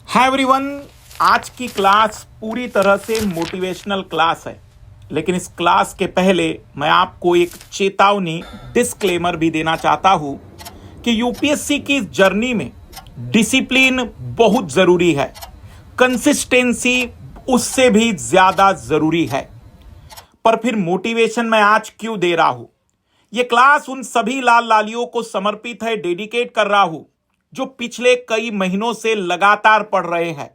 Hi everyone. आज की class पूरी तरह से मोटिवेशनल क्लास है, लेकिन इस क्लास के पहले मैं आपको एक चेतावनी डिस्क्लेमर भी देना चाहता हूं कि यूपीएससी की जर्नी में डिसिप्लिन बहुत जरूरी है, कंसिस्टेंसी उससे भी ज्यादा जरूरी है। पर फिर मोटिवेशन मैं आज क्यों दे रहा हूं? यह क्लास उन सभी लाल लालियों को समर्पित है, डेडिकेट कर रहा हूं जो पिछले कई महीनों से लगातार पढ़ रहे हैं,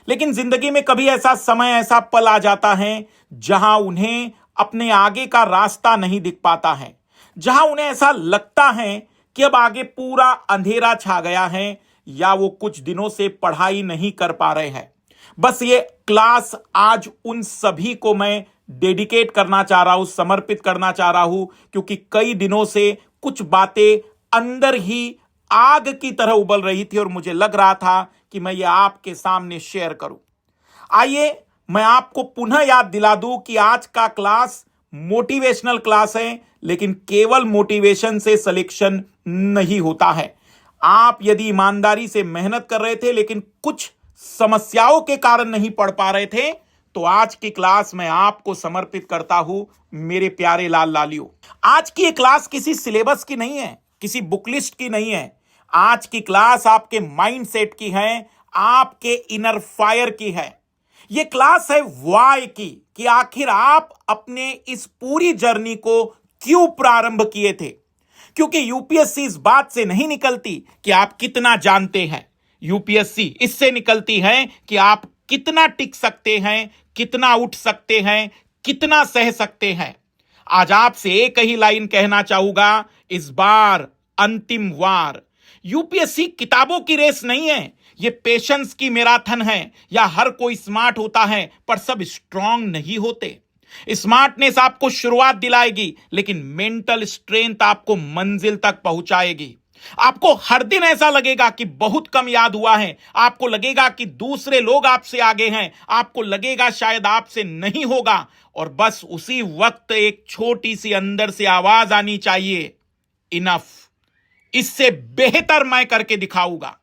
लेकिन जिंदगी में कभी ऐसा समय, ऐसा पल आ जाता है जहां उन्हें अपने आगे का रास्ता नहीं दिख पाता है, जहां उन्हें ऐसा लगता है कि अब आगे पूरा अंधेरा छा गया है या वो कुछ दिनों से पढ़ाई नहीं कर पा रहे हैं। बस ये क्लास आज उन सभी को मैं डेडिकेट करना चाह रहा हूं, समर्पित करना चाह रहा हूं, क्योंकि कई दिनों से कुछ बातें अंदर ही आग की तरह उबल रही थी और मुझे लग रहा था कि मैं ये आपके सामने शेयर करूं। आइए मैं आपको पुनः याद दिला दूं कि आज का क्लास मोटिवेशनल क्लास है, लेकिन केवल मोटिवेशन से सिलेक्शन नहीं होता है। आप यदि ईमानदारी से मेहनत कर रहे थे लेकिन कुछ समस्याओं के कारण नहीं पढ़ पा रहे थे, तो आज की क्लास मैं आपको समर्पित करता हूं मेरे प्यारे लाल लालियों। आज की ये क्लास किसी सिलेबस की नहीं है, किसी बुक लिस्ट की नहीं है। आज की क्लास आपके माइंडसेट की है, आपके इनर फायर की है। यह क्लास है वाई की, कि आखिर आप अपने इस पूरी जर्नी को क्यों प्रारंभ किए थे। क्योंकि यूपीएससी इस बात से नहीं निकलती कि आप कितना जानते हैं, यूपीएससी इससे निकलती है कि आप कितना टिक सकते हैं, कितना उठ सकते हैं, कितना सह सकते हैं। आज आपसे एक ही लाइन कहना चाहूंगा, इस बार अंतिम वार। यूपीएससी किताबों की रेस नहीं है, यह पेशेंस की मैराथन है। या हर कोई स्मार्ट होता है पर सब स्ट्रांग नहीं होते। स्मार्टनेस आपको शुरुआत दिलाएगी, लेकिन मेंटल स्ट्रेंथ आपको मंजिल तक पहुंचाएगी। आपको हर दिन ऐसा लगेगा कि बहुत कम याद हुआ है, आपको लगेगा कि दूसरे लोग आपसे आगे हैं, आपको लगेगा शायद आपसे नहीं होगा, और बस उसी वक्त एक छोटी सी अंदर से आवाज आनी चाहिए, इनफ, इससे बेहतर मैं करके दिखाऊंगा,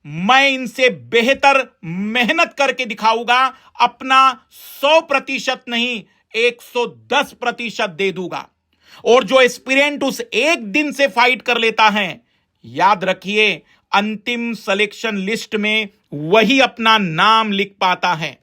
मैं इनसे बेहतर मेहनत करके दिखाऊंगा, अपना 100% नहीं 110% दे दूंगा। और जो एस्पिरेंट उस एक दिन से फाइट कर लेता है, याद रखिए, अंतिम सिलेक्शन लिस्ट में वही अपना नाम लिख पाता है।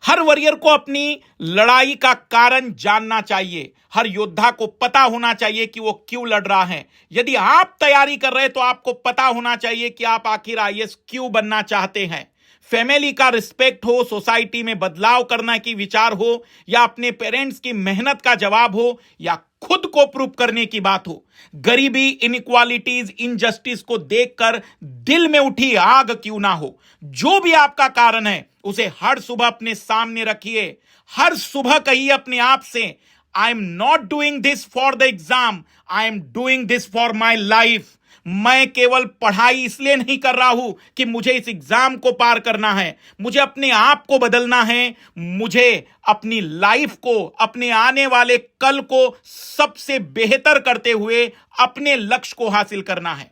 हर वॉरियर को अपनी लड़ाई का कारण जानना चाहिए। हर योद्धा को पता होना चाहिए कि वो क्यों लड़ रहा है। यदि आप तैयारी कर रहे हैं तो आपको पता होना चाहिए कि आप आखिर आईएएस क्यों बनना चाहते हैं। फैमिली का रिस्पेक्ट हो, सोसाइटी में बदलाव करना की विचार हो, या अपने पेरेंट्स की मेहनत का जवाब हो, या खुद को प्रूव करने की बात हो। गरीबी, इनइक्वालिटीज, इनजस्टिस को देखकर दिल में उठी आग क्यों ना हो, जो भी आपका कारण है उसे हर सुबह अपने सामने रखिए। हर सुबह कहिए अपने आप से, I am not doing this for the exam, I am doing this for my life. मैं केवल पढ़ाई इसलिए नहीं कर रहा हूं कि मुझे इस एग्जाम को पार करना है, मुझे अपने आप को बदलना है, मुझे अपनी लाइफ को, अपने आने वाले कल को सबसे बेहतर करते हुए अपने लक्ष्य को हासिल करना है।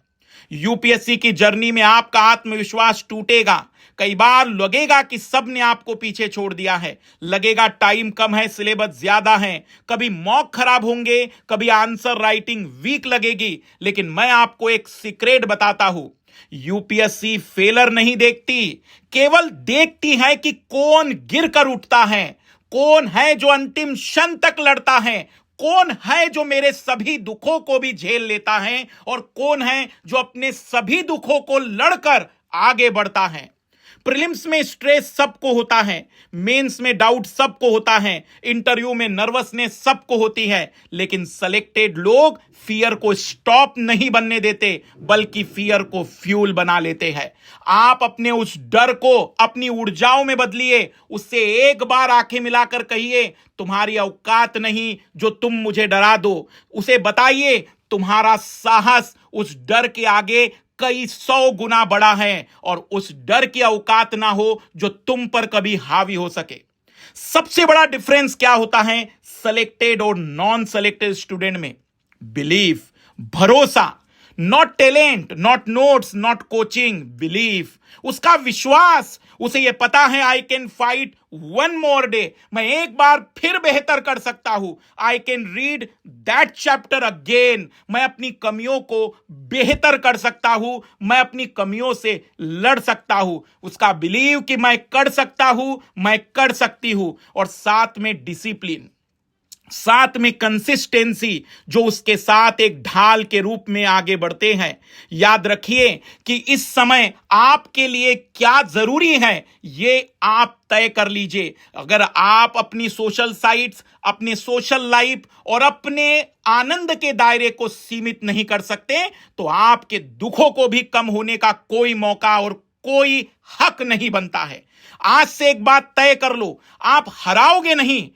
यूपीएससी की जर्नी में आपका आत्मविश्वास टूटेगा। कई बार लगेगा कि सब ने आपको पीछे छोड़ दिया है, लगेगा टाइम कम है, सिलेबस ज्यादा है, कभी मॉक खराब होंगे, कभी आंसर राइटिंग वीक लगेगी। लेकिन मैं आपको एक सीक्रेट बताता हूं, यूपीएससी फेलर नहीं देखती, केवल देखती है कि कौन गिरकर उठता है, कौन है जो अंतिम क्षण तक लड़ता है, कौन है जो मेरे सभी दुखों को भी झेल लेता है, और कौन है जो अपने सभी दुखों को लड़कर आगे बढ़ता है। प्रीलिम्स में स्ट्रेस सबको होता है, मेंस में डाउट सबको होता है, इंटरव्यू में नर्वसनेस सबको होती है, लेकिन सेलेक्टेड लोग फियर को स्टॉप नहीं बनने देते, बल्कि फियर को फ्यूल बना लेते हैं। आप अपने उस डर को अपनी ऊर्जाओं में बदलिए, उससे एक बार आंखें मिलाकर कहिए, तुम्हारी औकात नहीं जो तुम मुझे डरा दो। उसे बताइए तुम्हारा साहस उस डर के आगे कई 100 गुना बड़ा है, और उस डर की औकात ना हो जो तुम पर कभी हावी हो सके। सबसे बड़ा डिफरेंस क्या होता है सेलेक्टेड और नॉन सेलेक्टेड स्टूडेंट में? बिलीफ, भरोसा। Not talent, not notes, not coaching, belief. उसका विश्वास, उसे यह पता है I can fight one more day, मैं एक बार फिर बेहतर कर सकता हूं। I can read that chapter again, मैं अपनी कमियों को बेहतर कर सकता हूं, मैं अपनी कमियों से लड़ सकता हूं। उसका बिलीव कि मैं कर सकता हूं, मैं कर सकती हूं। और साथ में डिसिप्लिन, साथ में कंसिस्टेंसी, जो उसके साथ एक ढाल के रूप में आगे बढ़ते हैं। याद रखिए कि इस समय आपके लिए क्या जरूरी है, यह आप तय कर लीजिए। अगर आप अपनी सोशल साइट्स, अपने सोशल लाइफ और अपने आनंद के दायरे को सीमित नहीं कर सकते, तो आपके दुखों को भी कम होने का कोई मौका और कोई हक नहीं बनता है। आज से एक बात तय कर लो, आप हराओगे नहीं,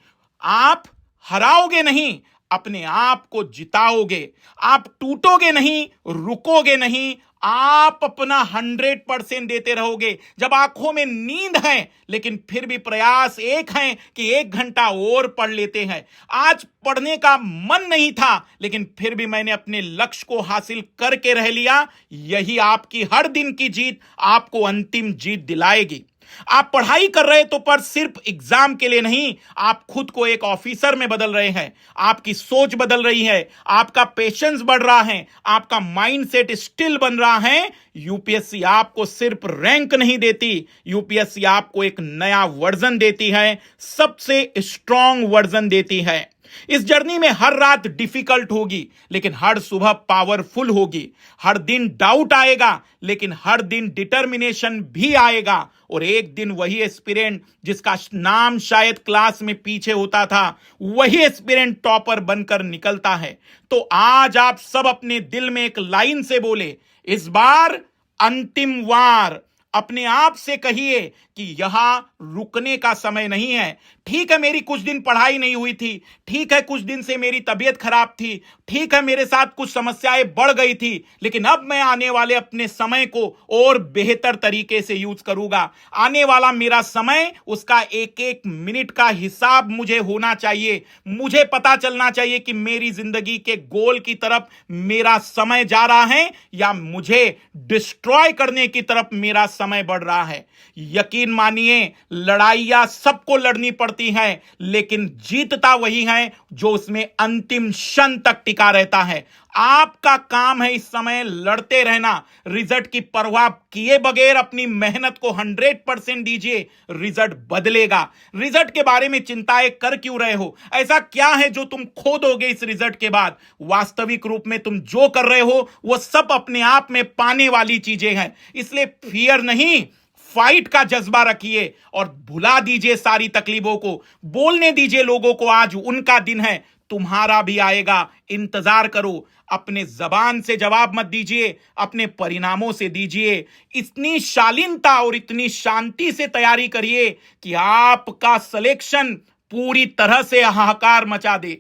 आप हराओगे नहीं, अपने आप को जिताओगे। आप टूटोगे नहीं, रुकोगे नहीं, आप अपना 100% देते रहोगे। जब आंखों में नींद है लेकिन फिर भी प्रयास एक है कि 1 घंटा और पढ़ लेते हैं। आज पढ़ने का मन नहीं था लेकिन फिर भी मैंने अपने लक्ष्य को हासिल करके रह लिया। यही आपकी हर दिन की जीत आपको अंतिम जीत दिलाएगी। आप पढ़ाई कर रहे तो पर सिर्फ एग्जाम के लिए नहीं, आप खुद को एक ऑफिसर में बदल रहे हैं। आपकी सोच बदल रही है, आपका पेशेंस बढ़ रहा है, आपका माइंडसेट स्टिल बन रहा है। यूपीएससी आपको सिर्फ रैंक नहीं देती, यूपीएससी आपको एक नया वर्जन देती है, सबसे स्ट्रॉन्ग वर्जन देती है। इस जर्नी में हर रात डिफिकल्ट होगी लेकिन हर सुबह पावरफुल होगी। हर दिन डाउट आएगा लेकिन हर दिन डिटर्मिनेशन भी आएगा। और एक दिन वही एस्पिरेंट जिसका नाम शायद क्लास में पीछे होता था, वही एस्पिरेंट टॉपर बनकर निकलता है। तो आज आप सब अपने दिल में एक लाइन से बोले, इस बार अंतिम वार। अपने आप से कहिए कि यहां रुकने का समय नहीं है। ठीक है, मेरी कुछ दिन पढ़ाई नहीं हुई थी, ठीक है कुछ दिन से मेरी तबीयत खराब थी, ठीक है मेरे साथ कुछ समस्याएं बढ़ गई थी, लेकिन अब मैं आने वाले अपने समय को और बेहतर तरीके से यूज करूंगा। आने वाला मेरा समय, उसका एक एक मिनट का हिसाब मुझे होना चाहिए। मुझे पता चलना चाहिए कि मेरी जिंदगी के गोल की तरफ मेरा समय जा रहा है या मुझे डिस्ट्रॉय करने की तरफ मेरा समय बढ़ रहा है। यकीन मानिए, लड़ाइयां सबको लड़नी पड़ती हैं लेकिन जीतता वही है जो उसमें अंतिम क्षण तक टिका रहता है। आपका काम है इस समय लड़ते रहना, रिजल्ट की परवाह किए बगैर अपनी मेहनत को 100% दीजिए। रिजल्ट बदलेगा। रिजल्ट के बारे में चिंताएं कर क्यों रहे हो? ऐसा क्या है जो तुम खो दोगे इस रिजल्ट के बाद? वास्तविक रूप में तुम जो कर रहे हो वो सब अपने आप में पाने वाली चीजें हैं। इसलिए फियर नहीं, फाइट का जज्बा रखिए और भुला दीजिए सारी तकलीफों को। बोलने दीजिए लोगों को आज उनका दिन है, तुम्हारा भी आएगा। इंतजार करो। अपने जबान से जवाब मत दीजिए, अपने परिणामों से दीजिए। इतनी शालीनता और इतनी शांति से तैयारी करिए कि आपका सिलेक्शन पूरी तरह से हाहाकार मचा दे।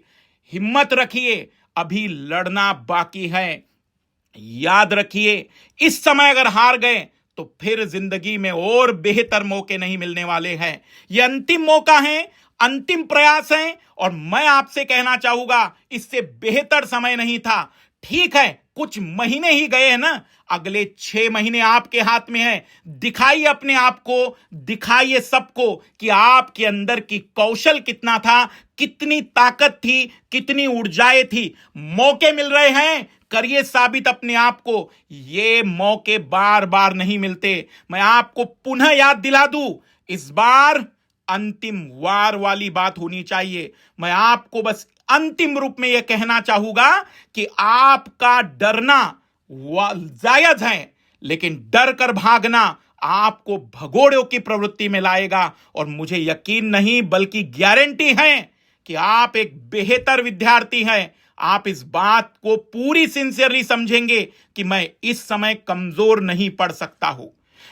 हिम्मत रखिए, अभी लड़ना बाकी है। याद रखिए, इस समय अगर हार गए तो फिर जिंदगी में और बेहतर मौके नहीं मिलने वाले हैं। यह अंतिम मौका है, अंतिम प्रयास है और मैं आपसे कहना चाहूंगा इससे बेहतर समय नहीं था। ठीक है, कुछ महीने ही गए हैं ना, अगले 6 महीने आपके हाथ में है। दिखाइए अपने आप को, दिखाइए सबको कि आपके अंदर की कौशल कितना था, कितनी ताकत थी, कितनी ऊर्जाएं थी। मौके मिल रहे हैं, करिए साबित अपने आप को। ये मौके बार बार नहीं मिलते। मैं आपको पुनः याद दिला दूं, इस बार अंतिम वार वाली बात होनी चाहिए। मैं आपको बस अंतिम रूप में यह कहना चाहूंगा कि आपका डरना जायज है लेकिन डर कर भागना आपको भगोड़ों की प्रवृत्ति में लाएगा। और मुझे यकीन नहीं बल्कि गारंटी है कि आप एक बेहतर विद्यार्थी हैं। आप इस बात को पूरी सिंसियरली समझेंगे कि मैं इस समय कमजोर नहीं पड़ सकता हूं।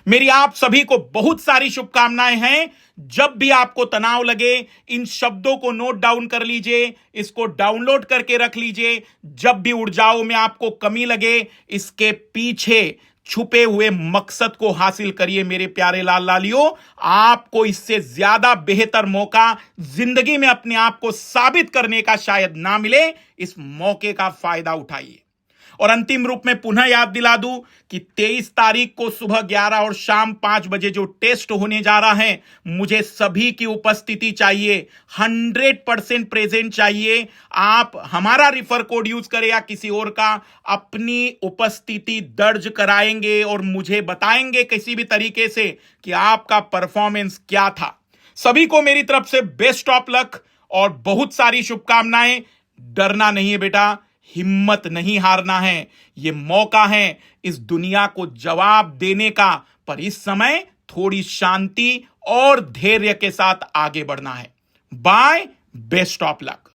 मेरी आप सभी को बहुत सारी शुभकामनाएं हैं। जब भी आपको तनाव लगे, इन शब्दों को नोट डाउन कर लीजिए, इसको डाउनलोड करके रख लीजिए। जब भी ऊर्जाओं में आपको कमी लगे, इसके पीछे छुपे हुए मकसद को हासिल करिए। मेरे प्यारे लाल लालियों, आपको इससे ज्यादा बेहतर मौका जिंदगी में अपने आप को साबित करने का शायद ना मिले। इस मौके का फायदा उठाइए। और अंतिम रूप में पुनः याद दिला दूं कि 23 तारीख को सुबह 11 और शाम 5 बजे जो टेस्ट होने जा रहा है, मुझे सभी की उपस्थिति चाहिए, 100% प्रेजेंट चाहिए। आप हमारा रिफर कोड यूज करें या किसी और का, अपनी उपस्थिति दर्ज कराएंगे और मुझे बताएंगे किसी भी तरीके से कि आपका परफॉर्मेंस क्या था। सभी को मेरी तरफ से बेस्ट ऑफ लक और बहुत सारी शुभकामनाएं। डरना नहीं है बेटा, हिम्मत नहीं हारना है। यह मौका है इस दुनिया को जवाब देने का, पर इस समय थोड़ी शांति और धैर्य के साथ आगे बढ़ना है। Bye, best of luck.